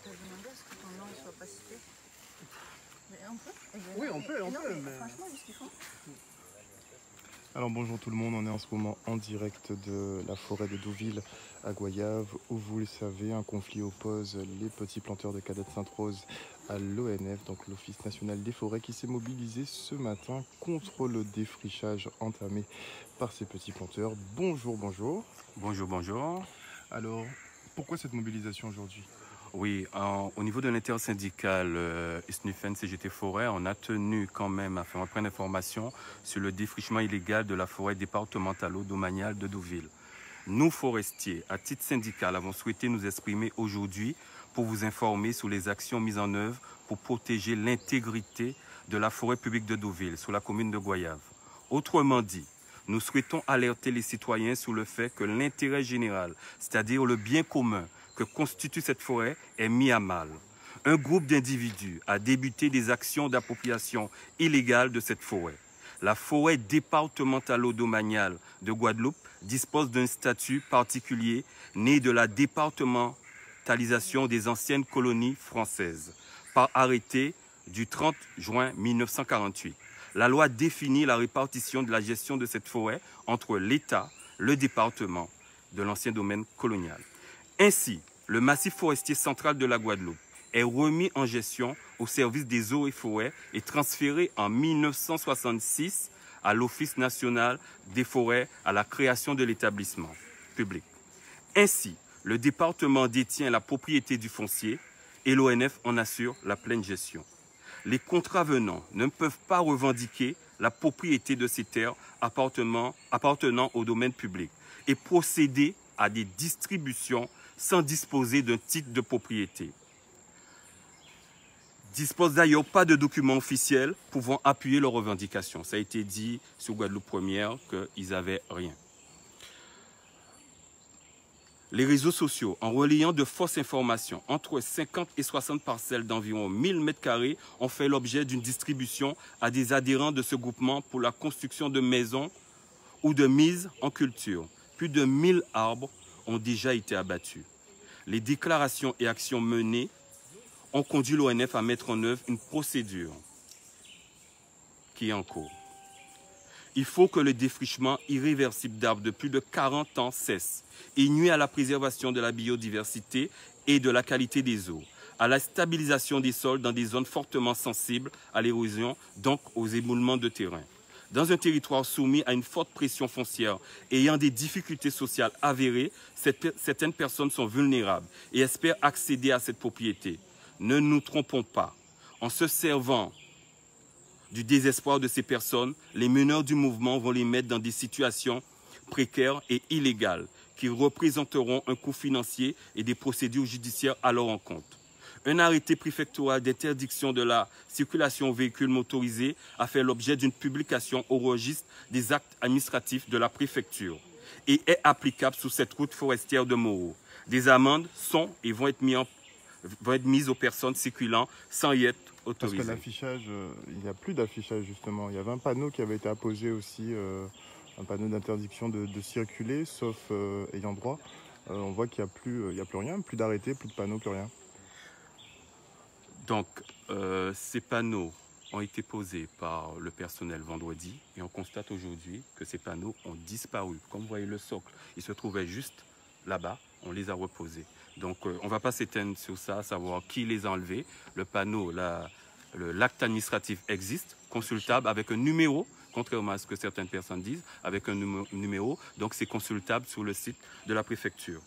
demandé à ce que ton nom ne soit pas cité. Mais on peut. Oui, on peut, mais... Franchement, qu'est-ce qu'ils font? Alors bonjour tout le monde, on est en ce moment en direct de la forêt de Douville à Goyave où vous le savez un conflit oppose les petits planteurs de Cadette Sainte-Rose à l'ONF, donc l'Office national des forêts qui s'est mobilisé ce matin contre le défrichage entamé par ces petits planteurs. Bonjour, bonjour. Bonjour, bonjour. Alors pourquoi cette mobilisation aujourd'hui ? Oui, au niveau de l'intersyndicale SNUFEN CGT Forêt, on a tenu quand même à faire un point d'information sur le défrichement illégal de la forêt départementale domaniale de Douville. Nous, forestiers, à titre syndical, avons souhaité nous exprimer aujourd'hui pour vous informer sur les actions mises en œuvre pour protéger l'intégrité de la forêt publique de Douville, sur la commune de Goyave. Autrement dit, nous souhaitons alerter les citoyens sur le fait que l'intérêt général, c'est-à-dire le bien commun, que constitue cette forêt est mis à mal. Un groupe d'individus a débuté des actions d'appropriation illégale de cette forêt. La forêt départementalo-domaniale de Guadeloupe dispose d'un statut particulier né de la départementalisation des anciennes colonies françaises par arrêté du 30 juin 1948. La loi définit la répartition de la gestion de cette forêt entre l'État, le département de l'ancien domaine colonial. Ainsi, le massif forestier central de la Guadeloupe est remis en gestion au service des eaux et forêts et transféré en 1966 à l'Office national des forêts à la création de l'établissement public. Ainsi, le département détient la propriété du foncier et l'ONF en assure la pleine gestion. Les contravenants ne peuvent pas revendiquer la propriété de ces terres appartenant au domaine public et procéder à des distributions sans disposer d'un titre de propriété. Disposent d'ailleurs pas de documents officiels pouvant appuyer leurs revendications. Ça a été dit sur Guadeloupe Première qu'ils n'avaient rien. Les réseaux sociaux, en relayant de fausses informations, entre 50 et 60 parcelles d'environ 1000 m², ont fait l'objet d'une distribution à des adhérents de ce groupement pour la construction de maisons ou de mise en culture. Plus de 1000 arbres ont déjà été abattus. Les déclarations et actions menées ont conduit l'ONF à mettre en œuvre une procédure qui est en cours. Il faut que le défrichement irréversible d'arbres de plus de 40 ans cesse et nuit à la préservation de la biodiversité et de la qualité des eaux, à la stabilisation des sols dans des zones fortement sensibles à l'érosion, donc aux éboulements de terrain. Dans un territoire soumis à une forte pression foncière et ayant des difficultés sociales avérées, certaines personnes sont vulnérables et espèrent accéder à cette propriété. Ne nous trompons pas. En se servant du désespoir de ces personnes, les meneurs du mouvement vont les mettre dans des situations précaires et illégales qui représenteront un coût financier et des procédures judiciaires à leur encontre. Un arrêté préfectoral d'interdiction de la circulation aux véhicules motorisés a fait l'objet d'une publication au registre des actes administratifs de la préfecture et est applicable sur cette route forestière de Moreau. Des amendes sont et vont être mises aux personnes circulant sans y être autorisées. Parce que l'affichage, il n'y a plus d'affichage justement. Il y avait un panneau qui avait été apposé aussi, un panneau d'interdiction de circuler, sauf ayant droit. On voit qu'il n'y a plus rien, plus d'arrêté, plus de panneaux, plus rien. Donc, ces panneaux ont été posés par le personnel vendredi et on constate aujourd'hui que ces panneaux ont disparu. Comme vous voyez le socle, ils se trouvaient juste là-bas, on les a reposés. Donc, on ne va pas s'éteindre sur ça, savoir qui les a enlevés. Le panneau, l'acte administratif existe, consultable avec un numéro, contrairement à ce que certaines personnes disent, avec un numéro. Donc, c'est consultable sur le site de la préfecture.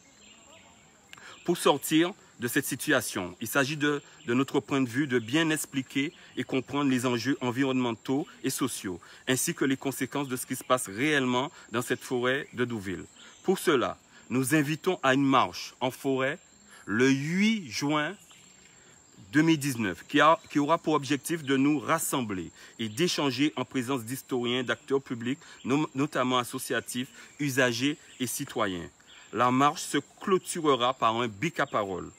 Pour sortir de cette situation, il s'agit de notre point de vue de bien expliquer et comprendre les enjeux environnementaux et sociaux, ainsi que les conséquences de ce qui se passe réellement dans cette forêt de Douville. Pour cela, nous invitons à une marche en forêt le 8 juin 2019, qui aura pour objectif de nous rassembler et d'échanger en présence d'historiens, d'acteurs publics, notamment associatifs, usagers et citoyens. La marche se clôturera par un bic à parole.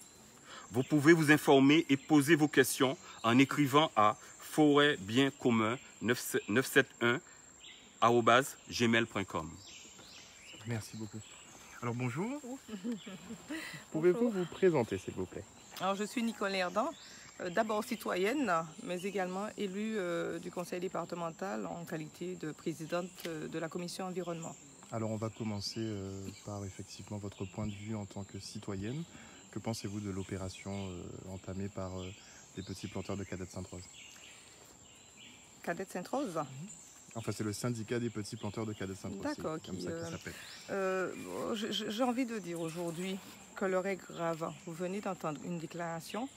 Vous pouvez vous informer et poser vos questions en écrivant à forêtbiencommun971@gmail.com. Merci beaucoup. Alors bonjour. Pouvez-vous vous présenter s'il vous plaît? Alors, je suis Nicole Herdan, d'abord citoyenne, mais également élue du conseil départemental en qualité de présidente de la commission environnement. Alors on va commencer par effectivement votre point de vue en tant que citoyenne. Que pensez-vous de l'opération entamée par les petits planteurs de Cadette Sainte-Rose? Cadette Sainte-Rose? Enfin, c'est le syndicat des petits planteurs de Cadette Sainte-Rose. D'accord. C'est comme ça qu'il s'appelle. J'ai envie de dire aujourd'hui que l'heure est grave. Vous venez d'entendre une déclaration.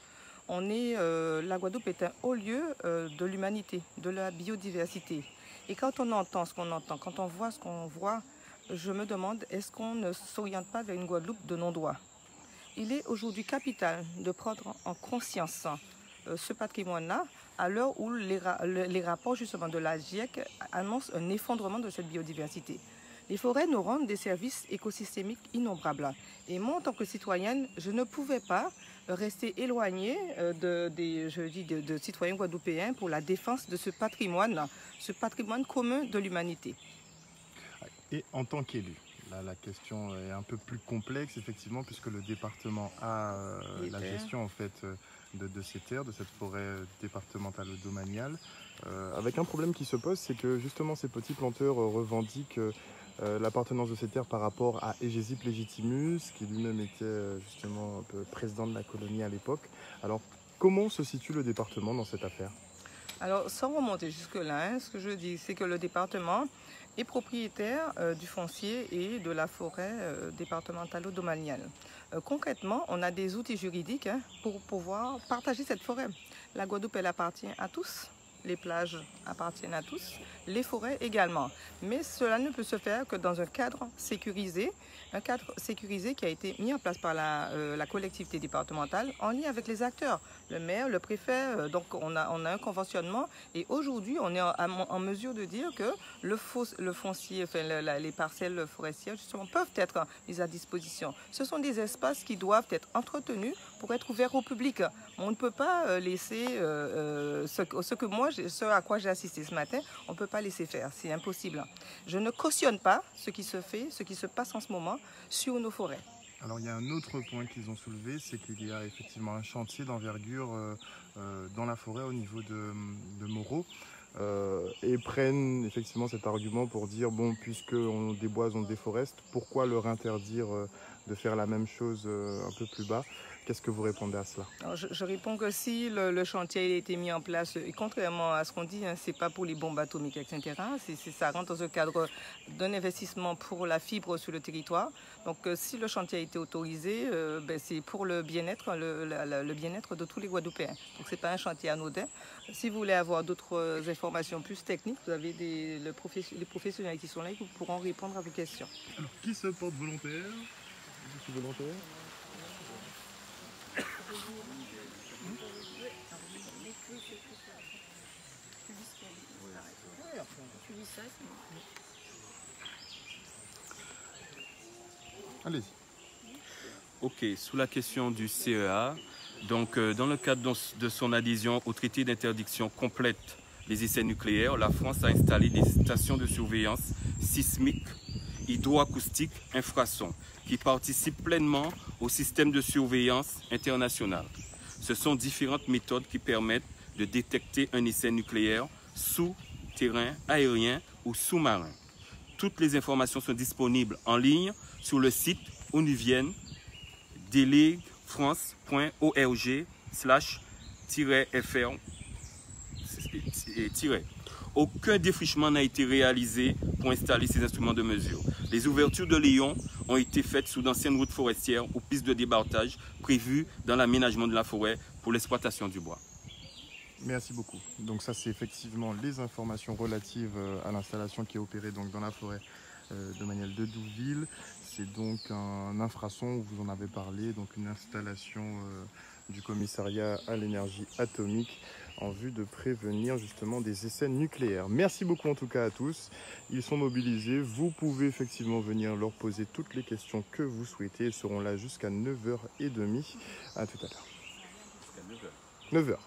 La Guadeloupe est un haut lieu de l'humanité, de la biodiversité. Et quand on entend ce qu'on entend, quand on voit ce qu'on voit, je me demande, est-ce qu'on ne s'oriente pas vers une Guadeloupe de non-droit? Il est aujourd'hui capital de prendre en conscience ce patrimoine-là, à l'heure où les rapports justement de la GIEC annoncent un effondrement de cette biodiversité. Les forêts nous rendent des services écosystémiques innombrables. Et moi, en tant que citoyenne, je ne pouvais pas rester éloignée de citoyens guadeloupéens pour la défense de ce patrimoine commun de l'humanité. Et en tant qu'élu, là, la question est un peu plus complexe effectivement, puisque le département a la gestion en fait de ces terres, de cette forêt départementale domaniale, avec un problème qui se pose, c'est que justement ces petits planteurs revendiquent l'appartenance de ces terres par rapport à Hégésippe Légitimus, qui lui-même était justement un peu président de la colonie à l'époque. Alors comment se situe le département dans cette affaire? Alors sans remonter jusque-là, ce que je dis, c'est que le département est propriétaire du foncier et de la forêt départementale-domaniale. Concrètement, on a des outils juridiques pour pouvoir partager cette forêt. La Guadeloupe, elle appartient à tous. Les plages appartiennent à tous, les forêts également. Mais cela ne peut se faire que dans un cadre sécurisé qui a été mis en place par la collectivité départementale en lien avec les acteurs, le maire, le préfet. Donc on a un conventionnement et aujourd'hui on est en mesure de dire que le foncier, enfin, les parcelles forestières justement peuvent être mises à disposition. Ce sont des espaces qui doivent être entretenus pour être ouverts au public. On ne peut pas laisser ce à quoi j'ai assisté ce matin, on ne peut pas laisser faire, c'est impossible. Je ne cautionne pas ce qui se fait, ce qui se passe en ce moment sur nos forêts. Alors il y a un autre point qu'ils ont soulevé, c'est qu'il y a effectivement un chantier d'envergure dans la forêt au niveau de Moreau. Et prennent effectivement cet argument pour dire, bon, puisqu'on déboise, on déforeste, pourquoi leur interdire de faire la même chose un peu plus bas? Qu'est-ce que vous répondez à cela? Alors, je réponds que si le chantier a été mis en place, et contrairement à ce qu'on dit, ce n'est pas pour les bombes atomiques, etc. Ça rentre dans le cadre d'un investissement pour la fibre sur le territoire. Donc si le chantier a été autorisé, c'est pour le bien-être le bien-être de tous les Guadeloupéens. Donc ce n'est pas un chantier anodin. Si vous voulez avoir d'autres informations plus techniques, vous avez les professionnels qui sont là et qui pourront répondre à vos questions. Alors, qui se porte volontaire? Je suis volontaire. Allez-y. Ok, sous la question du CEA, donc dans le cadre de son adhésion au traité d'interdiction complète des essais nucléaires, la France a installé des stations de surveillance sismique, hydroacoustique, infrason, qui participent pleinement au système de surveillance international. Ce sont différentes méthodes qui permettent de détecter un essai nucléaire sous-terrain, aérien ou sous-marin. Toutes les informations sont disponibles en ligne sur le site onuvienne deleguefrance.org/-fr. Aucun défrichement n'a été réalisé pour installer ces instruments de mesure. Les ouvertures de Lyon ont été faites sous d'anciennes routes forestières ou pistes de débartage prévues dans l'aménagement de la forêt pour l'exploitation du bois. Merci beaucoup. Donc ça, c'est effectivement les informations relatives à l'installation qui est opérée donc dans la forêt domaniale de Douville. C'est donc un infrason, vous en avez parlé, donc une installation du commissariat à l'énergie atomique en vue de prévenir justement des essais nucléaires. Merci beaucoup en tout cas à tous. Ils sont mobilisés. Vous pouvez effectivement venir leur poser toutes les questions que vous souhaitez. Ils seront là jusqu'à 9h30. À tout à l'heure. Jusqu'à 9h. 9h.